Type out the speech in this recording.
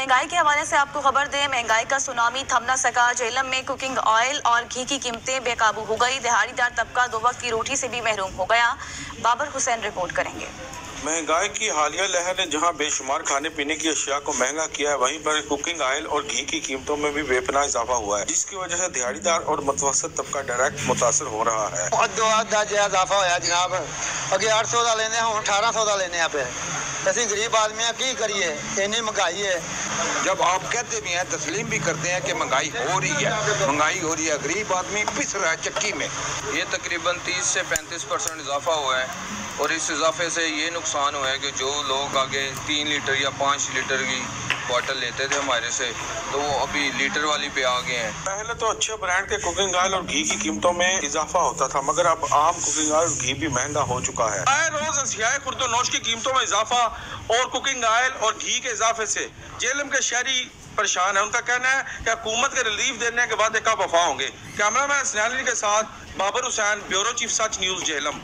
महंगाई के हवाले से आपको खबर दें, महंगाई का सुनामी थम न सका। जेहलम में कुकिंग ऑयल और घी की कीमतें बेकाबू हो गई। दिहाड़ीदार तबका 2 वक्त की रोटी से भी महरूम हो गया। बाबर हुसैन रिपोर्ट करेंगे। महंगाई की हालिया लहर ने जहां बेशुमार खाने पीने की अशिया को महंगा किया है, वहीं पर कुकिंग ऑयल और घी की कीमतों में भी बेपनाह इजाफा हुआ है, जिसकी वजह से दिहाड़ीदार और मुतवसत तबका डायरेक्ट मुतासर हो रहा है। इजाफा होया जनाब, अगे 800 का लेने हूँ 1800 का लेने पे असी गरीब आदमी की करिए, इतनी महंगाई है। जब आप कहते भी हैं, तस्लीम भी करते हैं कि महंगाई हो रही है, गरीब आदमी पिस रहा है चक्की में। ये तकरीबन 30 से 35% इजाफा हुआ है और इस इजाफे से ये नुकसान हुआ है कि जो लोग आगे 3 लीटर या 5 लीटर की बॉटल लेते थे हमारे से, तो वो अभी लीटर वाली पे आ गए हैं। पहले तो अच्छे ब्रांड के कुकिंग ऑयल और घी की कीमतों में इजाफा होता था, मगर अब आम कुकिंग ऑयल और घी भी महंगा हो चुका है। रोज अशियाए खुर्दोनोश की कीमतों में इजाफा और कुकिंग ऑयल और घी के इजाफे से जेहलम के शहरी परेशान है। उनका कहना है कि हुकूमत के रिलीफ देने के बाद कब वफा होंगे। कैमरामैन स्नैली के साथ बाबर हुसैन, ब्यूरो चीफ सच न्यूज़, जेहलम।